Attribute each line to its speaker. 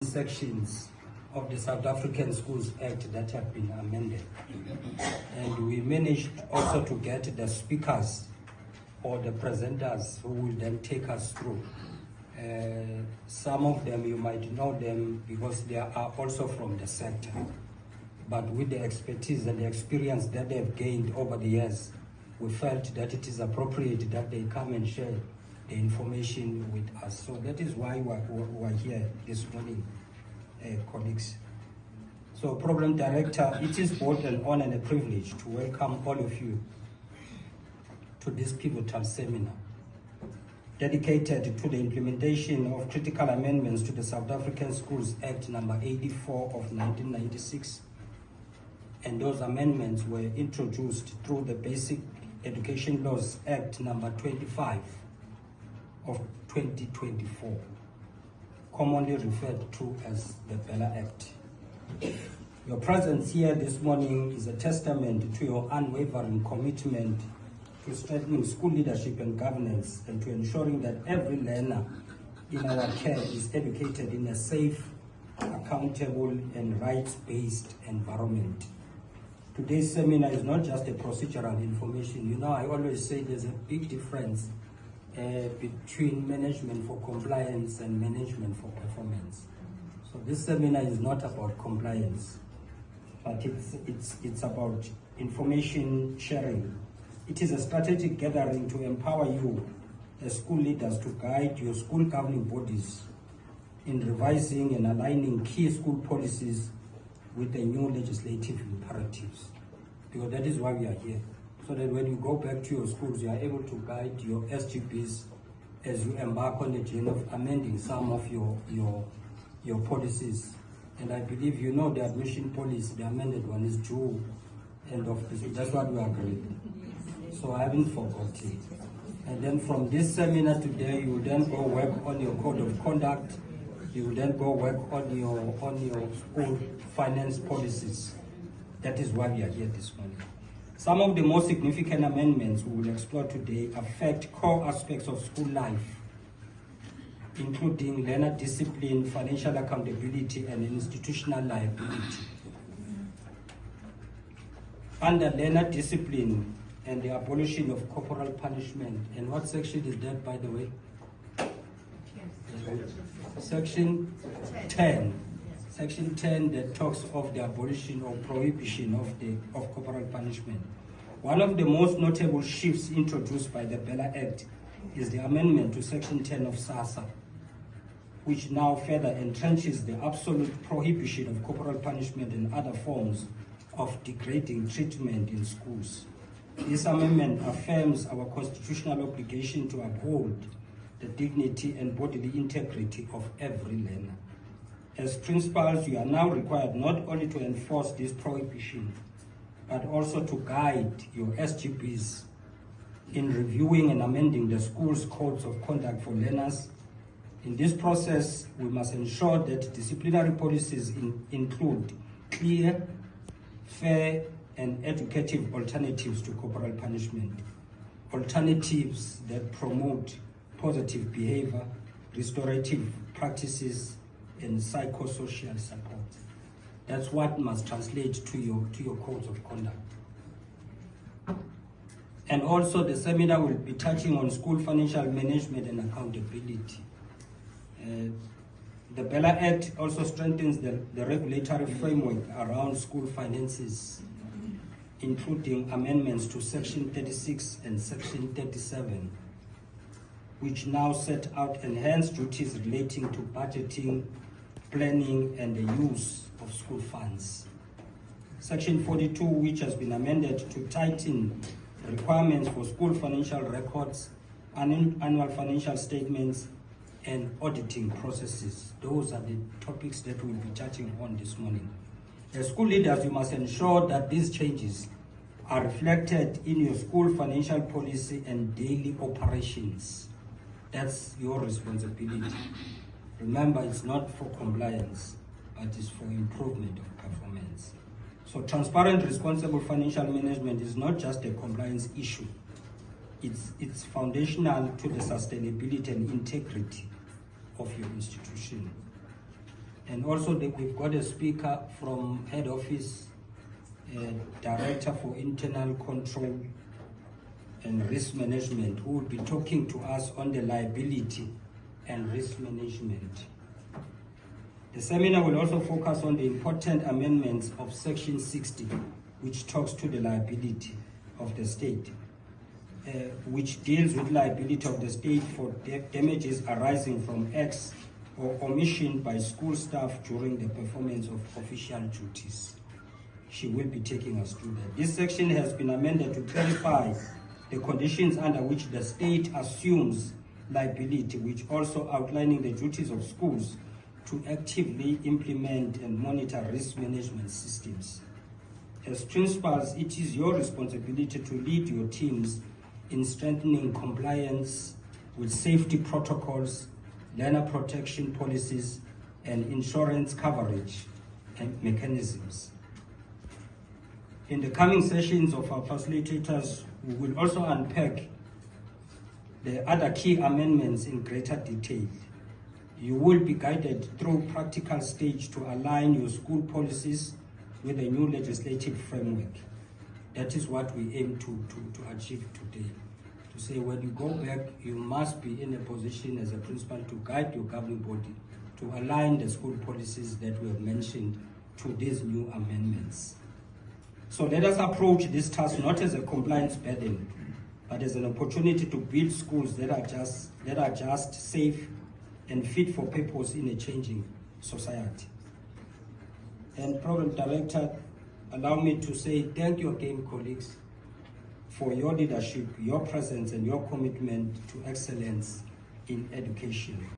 Speaker 1: sections of the South African Schools Act that have been amended. And we managed also to get the speakers or the presenters who will then take us through. Some of them you might know them because they are also from the sector. But with the expertise and the experience that they've gained over the years, we felt that it is appropriate that they come and share the information with us. So that is why we're here this morning, colleagues. So, Program Director, it is both an honor and a privilege to welcome all of you to this pivotal seminar dedicated to the implementation of critical amendments to the South African Schools Act number 84 of 1996. And those amendments were introduced through the Basic Education Laws Act number 25 of 2024, commonly referred to as the Bella Act. Your presence here this morning is a testament to your unwavering commitment to strengthening school leadership and governance and to ensuring that every learner in our care is educated in a safe, accountable, and rights-based environment. Today's seminar is not just a procedural information. You know, I always say there's a big difference between management for compliance and management for performance. So this seminar is not about compliance, but it's about information sharing. It is a strategic gathering to empower you as school leaders to guide your school governing bodies in revising and aligning key school policies with the new legislative imperatives. Because that is why we are here. So that when you go back to your schools, you are able to guide your SGPs as you embark on the journey of amending some of your policies. And I believe you know the admission policy, the amended one is due end of this week. That's what we agreed. So I haven't forgotten. And then from this seminar today, you will then go work on your code of conduct. You will then go work on your school finance policies. That is why we are here this morning. Some of the most significant amendments we will explore today affect core aspects of school life, including learner discipline, financial accountability, and institutional liability. Under learner discipline and the abolition of corporal punishment, and what section is that, by the way? Section 10. Section 10 that talks of the abolition or prohibition of corporal punishment. One of the most notable shifts introduced by the Bella Act is the amendment to Section 10 of SASSA, which now further entrenches the absolute prohibition of corporal punishment and other forms of degrading treatment in schools. This amendment affirms our constitutional obligation to uphold the dignity and bodily integrity of every learner. As principals, you are now required not only to enforce this prohibition, but also to guide your SGPs in reviewing and amending the school's codes of conduct for learners. In this process, we must ensure that disciplinary policies include clear, fair, and educative alternatives to corporal punishment, alternatives that promote positive behavior, restorative practices, and psychosocial support. That's what must translate to your codes of conduct. And also the seminar will be touching on school financial management and accountability. The Bella Act also strengthens the regulatory framework around school finances, including amendments to Section 36 and Section 37, which now set out enhanced duties relating to budgeting, planning, and the use of school funds. Section 42, which has been amended to tighten requirements for school financial records, annual financial statements, and auditing processes. Those are the topics that we'll be touching on this morning. As school leaders, you must ensure that these changes are reflected in your school financial policy and daily operations. That's your responsibility. Remember, it's not for compliance, but it's for improvement of performance. So transparent, responsible financial management is not just a compliance issue. It's foundational to the sustainability and integrity of your institution. And also we've got a speaker from head office, Director for Internal Control and Risk Management, who will be talking to us on the liability and risk management. The seminar will also focus on the important amendments of Section 60, which talks to the liability of the state, which deals with liability of the state for damages arising from acts or omission by school staff during the performance of official duties. She will be taking us through that. This section has been amended to clarify the conditions under which the state assumes liability, which also outlining the duties of schools to actively implement and monitor risk management systems. As principals, it is your responsibility to lead your teams in strengthening compliance with safety protocols, learner protection policies, and insurance coverage and mechanisms. In the coming sessions of our facilitators, we will also unpack the other key amendments in greater detail. You will be guided through practical stage to align your school policies with a new legislative framework. That is what we aim to achieve today. To say when you go back, you must be in a position as a principal to guide your governing body to align the school policies that we have mentioned to these new amendments. So let us approach this task not as a compliance burden, but as an opportunity to build schools that are just safe and fit for purpose in a changing society. And Program Director, allow me to say thank you again, colleagues, for your leadership, your presence, and your commitment to excellence in education.